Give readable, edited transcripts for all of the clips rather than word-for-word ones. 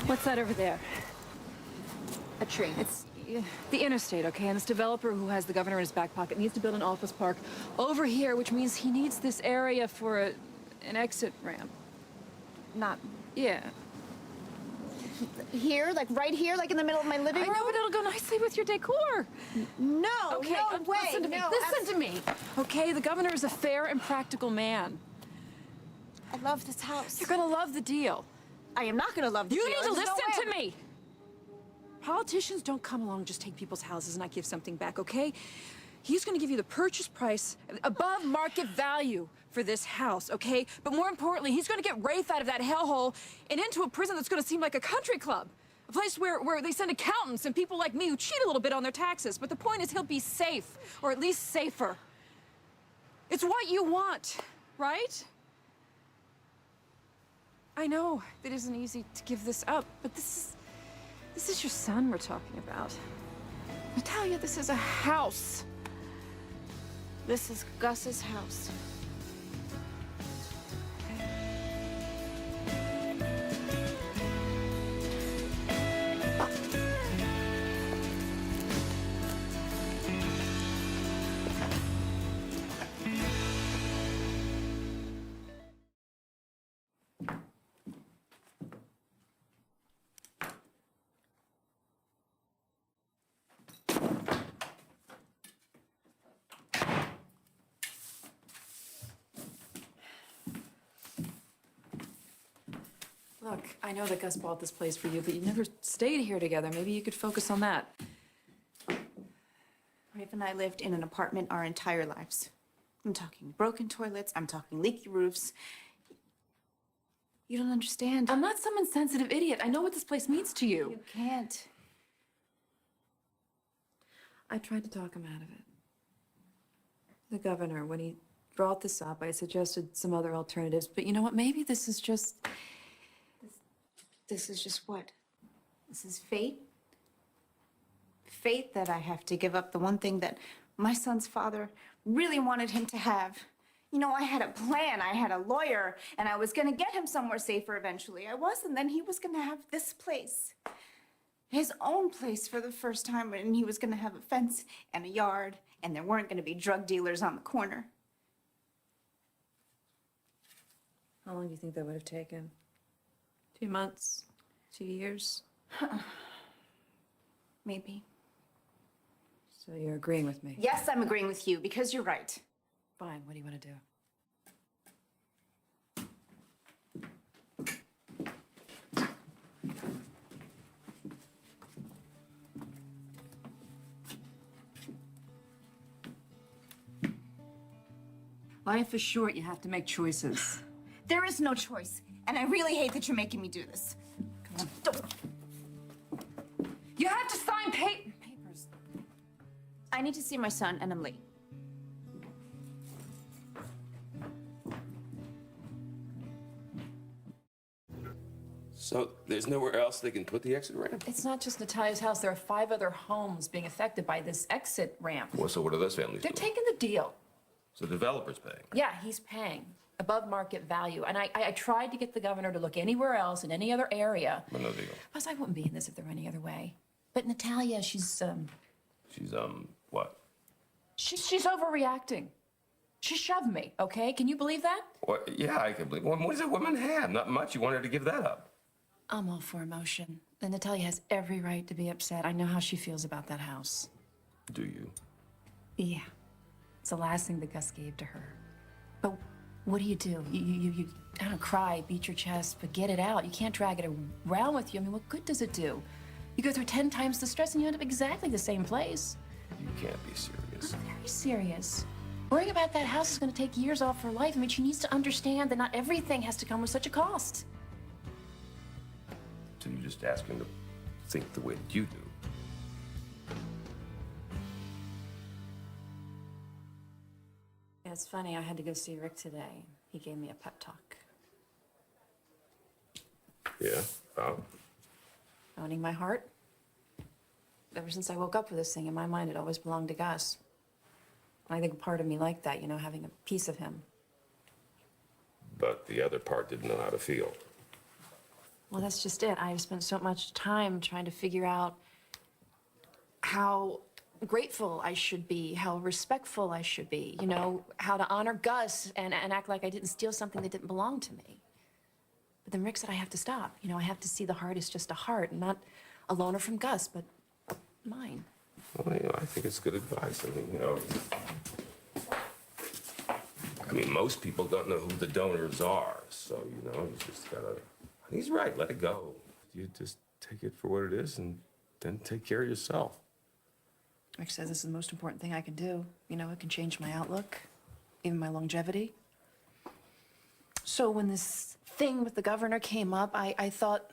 What's that over there? A tree. It's the interstate, okay? And this developer who has the governor in his back pocket needs to build an office park over here, which means he needs this area for an exit ramp. Not Yeah. here, like right here, like in the middle of my living room? I know, but it'll go nicely with your decor. No, Okay, no way. listen to me. No, Listen to me. Okay, the governor is a fair and practical man. I love this house. You're gonna love the deal. I am not gonna love the deal. You need to There's no listen to way. me. Politicians don't come along and just take people's houses and not give something back, okay? He's gonna give you the purchase price above market value for this house, okay? But more importantly, he's gonna get Rafe out of that hellhole and into a prison that's gonna seem like a country club. A place where they send accountants and people like me who cheat a little bit on their taxes. But the point is he'll be safe, or at least safer. It's what you want, right? I know it isn't easy to give this up, but this is your son we're talking about. Natalia, this is a house. This is Gus's house. Look, I know that Gus bought this place for you, but you never stayed here together. Maybe you could focus on that. Rafe and I lived in an apartment our entire lives. I'm talking broken toilets, I'm talking leaky roofs. You don't understand. I'm not some insensitive idiot. I know what this place means to you. You can't. I tried to talk him out of it. The governor, when he brought this up, I suggested some other alternatives, but you know what? Maybe this is just... This is just what? This is fate? Fate that I have to give up the one thing that my son's father really wanted him to have. You know, I had a plan, I had a lawyer, and I was gonna get him somewhere safer eventually. I was, and then he was gonna have this place. His own place for the first time, and he was gonna have a fence and a yard, and there weren't gonna be drug dealers on the corner. How long do you think that would have taken? 2 months? 2 years? Maybe. So you're agreeing with me? Yes, I'm agreeing with you, because you're right. Fine, what do you want to do? Life is short, you have to make choices. There is no choice, and I really hate that you're making me do this. Come on. Don't. You have to sign papers. I need to see my son, and I'm late. So there's nowhere else they can put the exit ramp? It's not just Natalia's house. There are 5 other homes being affected by this exit ramp. Well, so what are those families They're doing? taking the deal. So the developer's paying? Yeah, he's paying above market value. And I tried to get the governor to look anywhere else in any other area. But no deal. Plus, I wouldn't be in this if there were any other way. But Natalia, she's What? She's overreacting. She shoved me, okay? Can you believe that? What? Yeah, I can believe. What does a woman have? Not much. You want her to give that up. I'm all for emotion. And Natalia has every right to be upset. I know how she feels about that house. Do you? Yeah. It's the last thing that Gus gave to her. But what do? You I don't cry, beat your chest, but get it out. You can't drag it around with you. I mean, what good does it do? You go through 10 times the stress and you end up exactly the same place. You can't be serious. I'm very serious. Worrying about that house is going to take years off her life. I mean, she needs to understand that not everything has to come with such a cost. So you just ask him to think the way that you do. Yeah, it's funny. I had to go see Rick today. He gave me a pep talk. Yeah? Oh. Owning my heart. Ever since I woke up with this thing, in my mind, it always belonged to Gus. I think a part of me liked that, you know, having a piece of him. But the other part didn't know how to feel. Well, that's just it. I've spent so much time trying to figure out how grateful I should be, how respectful I should be, you know, how to honor Gus and act like I didn't steal something that didn't belong to me. But then Rick said I have to stop. You know, I have to see the heart is just a heart, and not a loaner from Gus, but mine. Well, you know, I think it's good advice. I mean, you know, most people don't know who the donors are, so, you know, you just gotta, he's right, let it go. You just take it for what it is and then take care of yourself. Rick says this is the most important thing I can do. You know, it can change my outlook, even my longevity. So when this thing with the governor came up, I thought,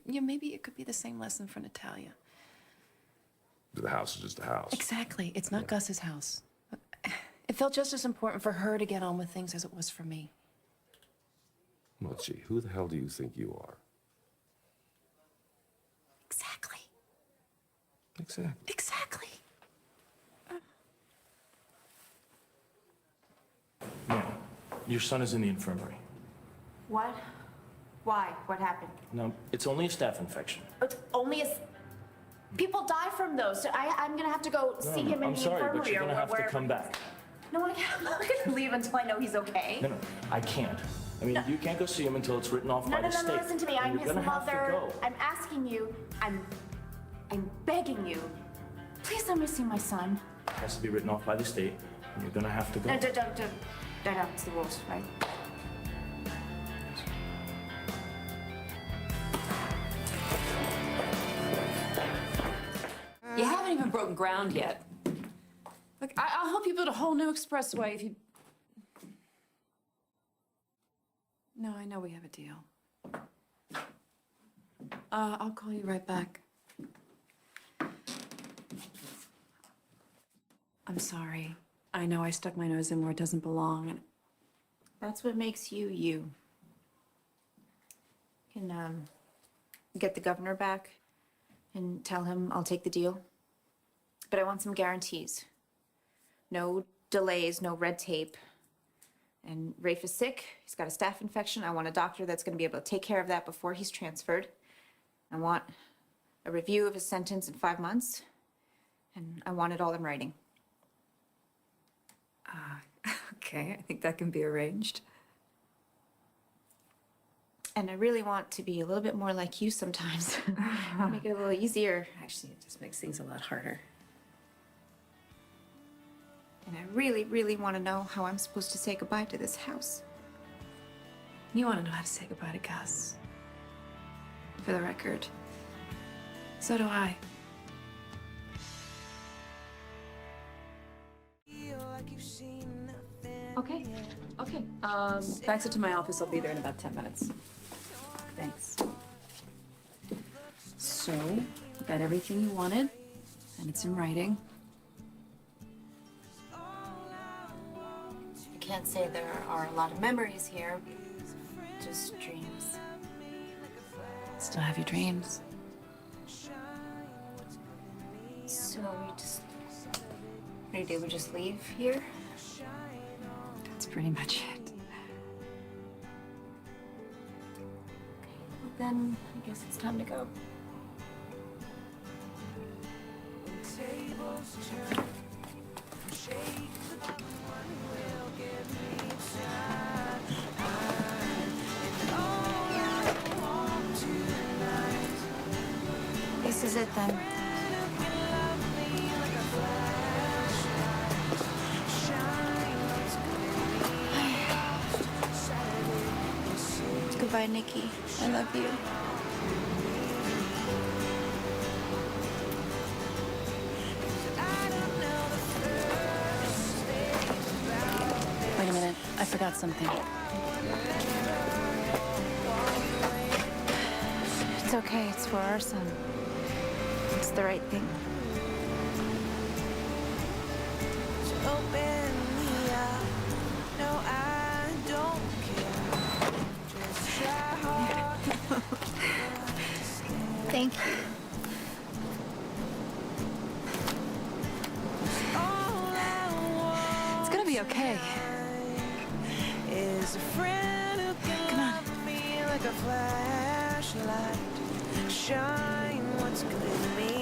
yeah, maybe it could be the same lesson for Natalia. The house is just a house. Exactly. It's not Gus's house. It felt just as important for her to get on with things as it was for me. Well, gee, who the hell do you think you are? Exactly. Exactly. Exactly. Ma'am, your son is in the infirmary. What? Why? What happened? No, it's only a staph infection. It's only a... People die from those. So I'm gonna have to go see him in I'm the sorry, infirmary but you're gonna have to wherever come he is. back. No, I'm not gonna leave until I know he's okay. No, I can't. I mean, you can't go see him until it's written off by the state. No, listen to me. And I'm you're his gonna have to mother. go. I'm asking you. I'm begging you. Please let me see my son. It has to be written off by the state, and you're gonna have to go. No, it's the rules, right? You haven't even broken ground yet. Look, I'll help you build a whole new expressway if you... No, I know we have a deal. I'll call you right back. I'm sorry. I know I stuck my nose in where it doesn't belong, and That's what makes you, you. Can, get the governor back and tell him I'll take the deal. But I want some guarantees. No delays, no red tape. And Rafe is sick. He's got a staph infection. I want a doctor that's gonna be able to take care of that before he's transferred. I want a review of his sentence in 5 months. And I want it all in writing. okay, I think that can be arranged. And I really want to be a little bit more like you sometimes. Make it a little easier. Actually, it just makes things a lot harder. And I really, really want to know how I'm supposed to say goodbye to this house. You want to know how to say goodbye to Gus. For the record, so do I. Okay, okay. Fax it to my office. I'll be there in about 10 minutes. Thanks. So, you got everything you wanted, and it's in writing. I can't say there are a lot of memories here, just dreams. Still have your dreams. So we just, what do you do? We just leave here? That's pretty much it. Well, then I guess it's time to go. This is it then. Goodbye, Nikki. I love you. Wait a minute, I forgot something. It's okay. It's for our son. It's the right thing. Open me up. No, I don't care. Just try hard. Thank you. All I want It's gonna be okay. is a friend who can love me like a flash. shine what's good in me.